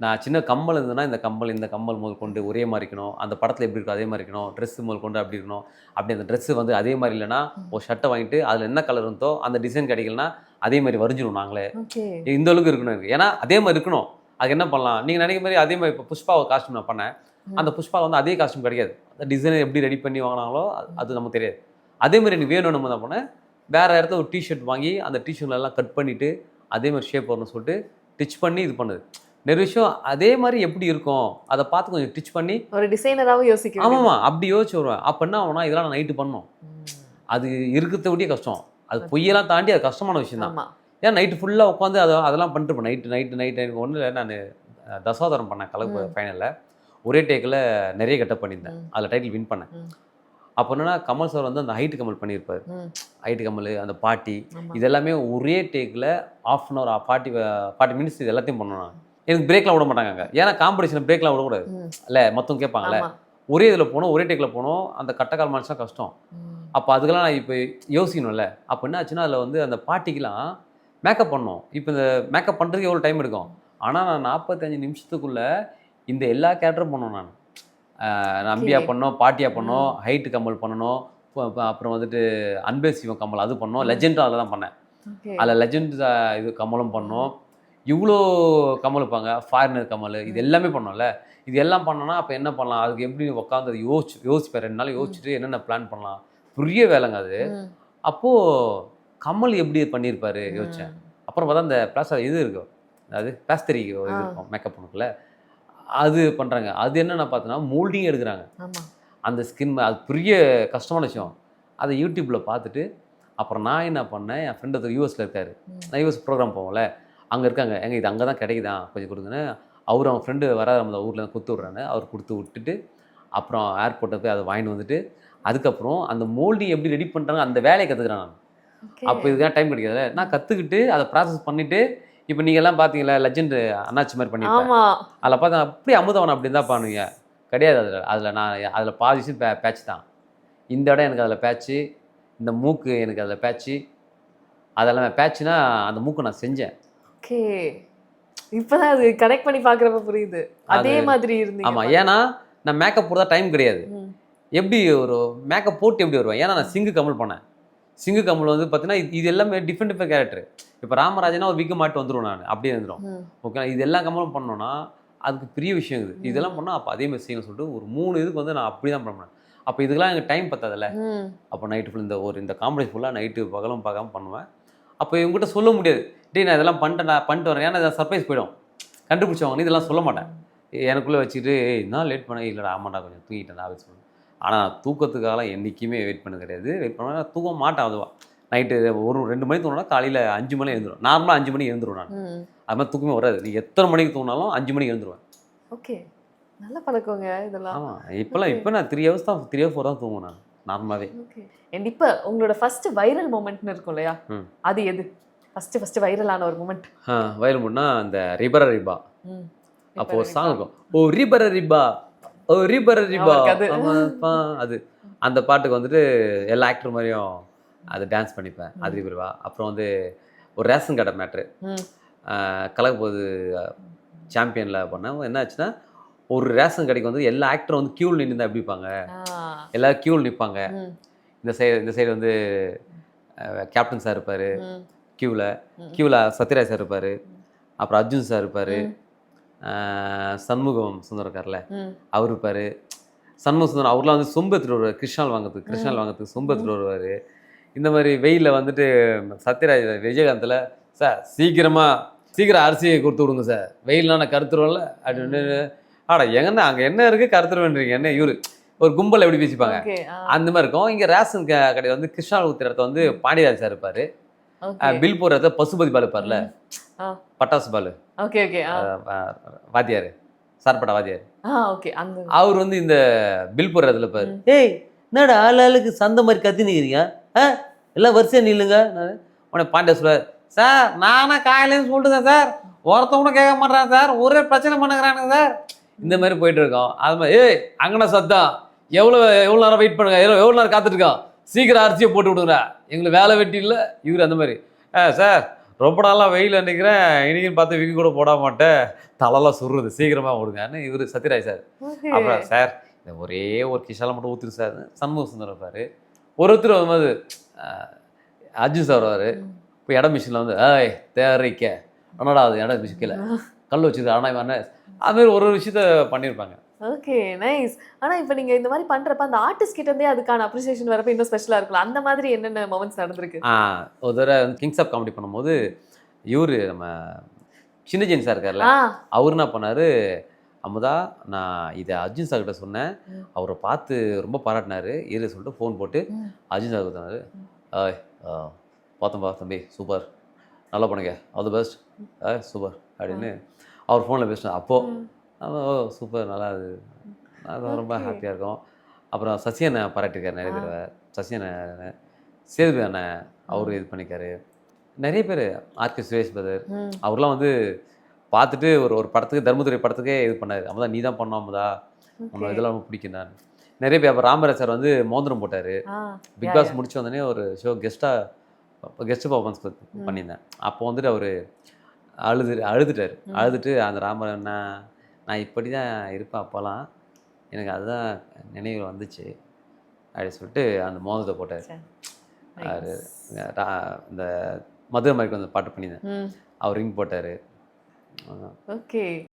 நான் சின்ன கம்மல் இருந்ததுன்னா இந்த கம்மல் முதல் கொண்டு ஒரே மாதிரி இருக்கணும், அந்த படத்தில் எப்படி இருக்கோ அதே மாதிரி இருக்கணும், ட்ரெஸ்ஸு முதல் கொண்டு அப்படி இருக்கணும். அப்படி அந்த ட்ரெஸ்ஸு வந்து அதே மாதிரி இல்லைன்னா ஒரு ஷர்ட்டை வாங்கிட்டு அதில் என்ன கலர் இருந்தோ அந்த டிசைன் கிடைக்கலன்னா அதே மாதிரி வரைஞ்சிடும் நாங்களே. இந்த அளவுக்கு இருக்கணும். ஏன்னா அதே மாதிரி இருக்கணும். அதுக்கு என்ன பண்ணலாம் நீங்கள் நினைக்கிற மாதிரி அதே மாதிரி இப்போ புஷ்பாவை காஸ்டியூம் நான் பண்ணேன். அந்த புஷ்பா வந்து அதே காஸ்டியூம் கிடைக்காது. அந்த டிசைனர் எப்படி ரெடி பண்ணி வாங்கினாங்களோ அது நமக்கு தெரியாது. அதே மாதிரி எனக்கு வேணும்னு நம்ம என்ன பண்ணேன், வேறு இடத்துல ஒரு டிஷர்ட் வாங்கி அந்த டிஷர்ட்ல எல்லாம் கட் பண்ணிவிட்டு அதே மாதிரி ஷேப் வரணும்னு சொல்லிட்டு டிச் பண்ணி இது பண்ணுது. நிறைய விஷயம் அதே மாதிரி எப்படி இருக்கும் அதை பார்த்து கொஞ்சம் டிச் பண்ணி ஒரு டிசைனராகவும் யோசிக்க. ஆமாம்மா அப்படி யோசிச்சு வருவேன். அப்போ என்ன ஆகும்னா இதெல்லாம் நான் நைட்டு பண்ணணும். அது இருக்கிறத விட கஷ்டம். அது பொய்யெல்லாம் தாண்டி அது கஷ்டமான விஷயம் தான். ஏன் நைட்டு ஃபுல்லாக உட்காந்து அதெல்லாம் பண்ணிட்டுருப்பேன். நைட்டு ஒன்றும் இல்லை, நான் தசாவதாரம் பண்ணேன் கலப்பு ஃபைனலில். ஒரே டேக்கில் நிறைய கெட்டப் பண்ணியிருந்தேன். அதில் டைட்டில் வின் பண்ணேன். அப்போ என்னன்னா கமல் சார் வந்து அந்த ஹைட்டு கமல் பண்ணியிருப்பார். ஹைட்டு கமல் அந்த பாட்டி இதெல்லாமே ஒரே டேக்கில் ½ hour 40 minutes இது எல்லாத்தையும் பண்ணணும். எனக்கு பிரேக்லாம் விட மாட்டாங்க அங்கே. ஏன்னா காம்படிஷன் பிரேக்லாம் விடக்கூடாது இல்லை, மொத்தம் கேட்பாங்களே. ஒரே இதில் போனோம், ஒரே டேக்கில் போனோம். அந்த கட்டக்கால் மனுஷன் கஷ்டம். அப்போ அதுக்கெல்லாம் நான் இப்போ யோசிக்கணும்ல. அப்போ என்ன ஆச்சுன்னா அதில் வந்து அந்த பாட்டிக்கெலாம் மேக்கப் பண்ணோம். இப்போ இந்த மேக்கப் பண்ணுறதுக்கு எவ்வளோ டைம் எடுக்கும். ஆனால் நான் 45 நிமிஷத்துக்குள்ளே இந்த எல்லா கேரக்டரும் பண்ணோம். நான் நம்பியா பண்ணோம், பாட்டியா பண்ணோம், ஹைட்டு கமல் பண்ணணும், அப்புறம் வந்துட்டு அன்பே சிவம் கமல் அது பண்ணோம், லெஜெண்டும் அதில் தான் பண்ணேன். அதில் லெஜெண்ட் இது கமலும் பண்ணோம். இவ்வளோ கமல் இருப்பாங்க, ஃபாரினர் கமல், இது எல்லாமே பண்ணோம்ல. இது எல்லாம் பண்ணோன்னா அப்போ என்ன பண்ணலாம், அதுக்கு எப்படி உட்காந்து அது யோசிப்பேன். 2 நாள் யோசிச்சுட்டு என்னென்ன பிளான் பண்ணலாம், பெரிய வேலைங்க அது. அப்போது கமல் எப்படி பண்ணியிருப்பாரு யோசித்தேன். அப்புறம் பார்த்தா அந்த பிளாஸ்டர் இது இருக்கும், அதாவது பிளாஸ்டரி இது இருக்கும் மேக்கப் பண்ணுக்குள்ள அது பண்ணுறாங்க. அது என்னென்ன பார்த்தோன்னா மோல்டிங் எடுக்கிறாங்க அந்த ஸ்கின். அது பெரிய கஷ்டமான விஷயம். அதை யூடியூப்பில் பார்த்துட்டு அப்புறம் நான் என்ன பண்ணேன், என் ஃப்ரெண்டு ஒருத்தர் யூஎஸில் இருக்கார். நான் யூஎஸ் ப்ரோக்ராம் போவோம்ல, அங்கே இருக்காங்க, எங்கள் இது அங்கே தான் கிடைக்குதான் கொஞ்சம் கொடுங்கன்னு. அவங்க ஃப்ரெண்டு வராது அந்த ஊரில் தான் கொடுத்து விட்றான்னு அவர் கொடுத்து விட்டுட்டு அப்புறம் ஏர்போர்ட்டை போய் அதை வாங்கிட்டு வந்துட்டு அதுக்கப்புறம் அந்த மோல்டிங் எப்படி ரெடி பண்ணுறாங்க அந்த வேலையை கற்றுக்குறேன் நான். அப்போ இதுக்கான டைம் கிடைக்காதுல்ல, நான் கற்றுக்கிட்டு அதை ப்ராசஸ் பண்ணிவிட்டு இப்போ நீங்கள் எல்லாம் பார்த்தீங்களா லெஜெண்டு அண்ணாச்சி மாதிரி பண்ணியிருப்பேன். அதில் பார்த்தா அப்படி அமுதவன் அப்படி தான் பண்ணுவீங்க கிடையாது. அதில் பாதி விஷயம் பேட்ச் தான். இந்த இடம் எனக்கு அதில் பேட்ச்சு, இந்த மூக்கு எனக்கு அதில் பேட்ச்சு, அதெல்லாம் பேட்சுனா அந்த மூக்கு நான் செஞ்சேன். ஓகே, இப்போதான் அது கனெக்ட் பண்ணி பார்க்குறப்ப புரியுது. அதே மாதிரி இருந்தீங்க. ஆமாம், ஏன்னா நான் மேக்கப் போடுறதா டைம் கிடையாது. எப்படி ஒரு மேக்கப் போட்டு எப்படி வருவேன், ஏன்னா நான் சிங்கு கமல் பண்ணேன். சிங்கு கமல் வந்து பார்த்தீங்கன்னா இது எல்லாமே டிஃப்ரெண்ட் கேரக்டர். இப்போ ராமராஜனா ஒரு விக்கு மாட்டு வந்துடும், நான் அப்படியே வந்துடும். ஓகே, இது எல்லாம் கமலும் பண்ணோன்னா அதுக்கு பெரிய விஷயம் இது. இதெல்லாம் பண்ணால் அப்போ அதே மாதிரி செய்யணும்னு சொல்லிட்டு ஒரு 3 இதுக்கு வந்து நான் அப்படி தான் பண்ணுவேன். அப்போ இதுக்கெல்லாம் எனக்கு டைம் பத்தாதில்ல. அப்போ நைட்டு ஃபுல் இந்த காமெடி ஃபுல்லாக நைட்டு பகலும் பார்க்காம பண்ணுவேன். அப்போ இவங்ககிட்ட சொல்ல முடியாது, டே நான் இதெல்லாம் பண்ணிட்டு வரேன், ஏன்னா இதை சர்ப்ரைஸ் போயிடும், கண்டுபிடிச்சவங்க இதெல்லாம் சொல்ல மாட்டேன். எனக்குள்ளே வச்சுட்டு நான் லேட் பண்ண இல்லைடா ஆமாண்டா கொஞ்சம் தூங்கிட்டேன் அப்படின்னு சொல்லுவேன். ஆனால் நான் தூக்கத்துக்காகலாம் என்றைக்குமே வெயிட் பண்ணது கிடையாது. வெயிட் பண்ண தூங்க மாட்டேன். அதுவா நைட்டு 1-2 மணிக்கு தூங்கினா காலையில் 5 மணி எழுந்துடும். நார்மலாக 5 மணிக்கு எழுந்துருவேன் நான். அது மாதிரி தூக்கமே வராது. நீ எத்தனை மணிக்கு தூங்கினாலும் 5 மணிக்கு எழுந்துருவேன். ஓகே, நல்ல பழக்கங்க இதெல்லாம். ஆமாம், இப்போ நான் 3 hours தான் 3 or 4 தான் தூங்குவேன் நான் நார்மலாகவே. ஓகே, அண்ட் இப்போ உங்களோட ஃபர்ஸ்ட் வைரல் மூமெண்ட்னு இருக்கும் இல்லையா, அது எது ஃபர்ஸ்ட் வைரலான ஒரு மூமெண்ட்? வைரல் மூமெண்ட்னா அந்த ரிபர ரிபா. அப்போ ஒரு சாங் இருக்கும், ஓ ரிபர ரிபா, ஓ ரிபர ரிபா. அது அந்த பாட்டுக்கு வந்துட்டு எல்லா ஆக்டர் மாதிரியும் அது டான்ஸ் பண்ணிப்பேன். அது ரிபா. அப்புறம் வந்து ஒரு ரேஷன் கடை மேட்ரு கலக்கப்போது சாம்பியனில் பண்ணேன். என்ன ஆச்சுன்னா ஒரு ரேஷன் கடைக்கு வந்து எல்லா ஆக்டரும் வந்து க்யூவில் நின்று தான் எப்படிப்பாங்க, எல்லோரும் க்யூவில் நிற்பாங்க. இந்த சைடு வந்து கேப்டன் சார் இருப்பார் க்யூவில் சத்யராஜ் சார் இருப்பார், அப்புறம் அர்ஜுன் சார் இருப்பார், சண்முகம் சுந்தரம் இருக்கார்ல அவர் இருப்பார், சண்முக சுந்தரம் அவர்லாம் வந்து சொம்பு எடுத்துகிட்டு வருவார், கிருஷ்ணால் வாங்கிறதுக்கு சொம்பு எடுத்துகிட்டு வருவார். இந்த மாதிரி வெயிலில் வந்துட்டு சத்யராஜ் விஜயகாந்தில் சார் சீக்கிரம் அரிசியை கொடுத்து விடுங்க சார், வெயில்னா நான் கருத்துருவேன்ல அப்படின்னு. எங்கன்னா அங்கே என்ன இருக்குது கருத்துருவேன்றீங்க என்ன இவரு ஒரு கும்பல் எப்படி பேசிப்பாங்க அந்த மாதிரி இருக்கும். இங்கே ரேஷன் கடையில் வந்து கிருஷ்ணால் ஊத்துற இடத்த வந்து பாண்டியராஜ் சார் இருப்பார், பில் போடுற இடத்த பசுபதி பால் இருப்பார்ல, பட்டாசு பால் வாத்தியார் சார்பட்டா வாத்தியார், அவர் வந்து இந்த பில் போடுற இடத்துல இருப்பார். ஏய் என்னடா ஆளுக்கு சந்த மாதிரி கத்தி நிற்கிறீங்க, எல்லாம் வரிசையாக நில்லுங்க. உடனே பாண்டியா சொல்லுவார், சார் நானே காலையிலேருந்து சொல்லிட்டுதான் சார், ஒருத்தவங்க கேட்க மாட்டேறான் சார், ஒரே பிரச்சனை பண்ணுறானுங்க சார். இந்த மாதிரி போயிட்டு இருக்கோம். அது மாதிரி ஏய் அங்கன சத்தம் எவ்வளோ நேரம் வெயிட் பண்ணுங்க, எவ்வளோ நேரம் காத்துட்ருக்கோம், சீக்கிரம் அரிசியை போட்டு விடுங்கடா, எங்களுக்கு வேலை வெட்டி இல்லை இவர். அந்த மாதிரி சார் ரொம்ப நாளாக வெயில் நினைக்கிறேன், இன்னைக்குன்னு பார்த்து விக்கி கூட போட மாட்டேன், தலைலாம் சுடுறது, சீக்கிரமாக விடுங்கன்னு இவர் சத்யராஜ் சார். அப்புறம் சார் இந்த ஒரே ஒரு கிஷாலை மட்டும் ஊற்றுரு சார் சண்முக சுந்தரம் இருப்பார். ஒருத்தர் வரும்போது அர்ஜுன் சார் வருவார். இப்போ இடம் மிஷினில் வந்து ஏய் தேரிக்க என்னடா அது இடம் மிஷின் கீழே கல் வச்சுது ஆனால் இவன் அதுமாதிரி ஒரு விஷயத்த பண்ணியிருப்பாங்க. Okay, nice. ஆனா இப்ப நீங்க இந்த மாதிரி பண்றப்ப அந்த ஆர்டிஸ்ட் கிட்ட இருந்தே அதுக்கான அப்ரிசியேஷன் வரப்ப இன்னும் ஸ்பெஷலா இருக்கும்ல. அந்த மாதிரி என்னென்ன மொமெண்ட்ஸ் நடந்திருக்கு? ஒரு தடவை கிங்ஸ் ஆஃப் காமெடி பண்ணும்போது இவரு நம்ம சின்ன ஜெயின் சார் இருக்கார்ல, ஆ. அவரு என்ன பண்ணாரு, அமுதா நான் இதை அர்ஜுன் சார் கிட்ட சொன்னேன், ம். அவரை பார்த்து ரொம்ப பாராட்டினாரு, இரு சொல்லிட்டு ஃபோன் போட்டு ம். அர்ஜுன் சார் சொன்னாரு, பார்த்தேன்பா தம்பி சூப்பர், நல்லா பண்ணுங்க, ஆல் தி பெஸ்ட், சூப்பர் அப்படின்னு அவர் ஃபோனில் பேசினார். அப்போது ஓ சூப்பர் நல்லா இது, அது ரொம்ப ஹாப்பியாக இருக்கும். அப்புறம் சசி அண்ணன் பாராட்டியிருக்காரு நிறைய தடவை, சசி அண்ணன், சேதுபதி அண்ணன் அவரு இது பண்ணிக்காரு, நிறைய பேர், ஆர்கே சுரேஷ் பிரதர் அவர்லாம் வந்து பார்த்துட்டு ஒரு படத்துக்கு தர்மதுரை படத்துக்கே இது பண்ணார், அமுதா நீ தான் பண்ணோம் அமுதா, உன்னோட இதெல்லாம் ரொம்ப பிடிக்கும் நான் நிறைய பேர். அப்போ ராமராஜ் சார் வந்து மோதிரம் போட்டார், பிக் பாஸ் முடிச்சு வந்தோடனே ஒரு ஷோ கெஸ்ட் பர்ஃபார்மன்ஸ் பண்ணியிருந்தேன். அப்போ வந்துட்டு அவர் அழுதுட்டு அந்த ராமராஜ் நான் இப்படி தான் இருப்பேன் அப்போலாம், எனக்கு அதுதான் நினைவு வந்துச்சு அப்படின்னு சொல்லிட்டு அந்த மோதிரத்தை போட்டார். அவர் இந்த மதுரை மாதிரி அந்த பாட்டு பண்ணியிருந்தேன், அவர் ரிங் போட்டார். ஓகே.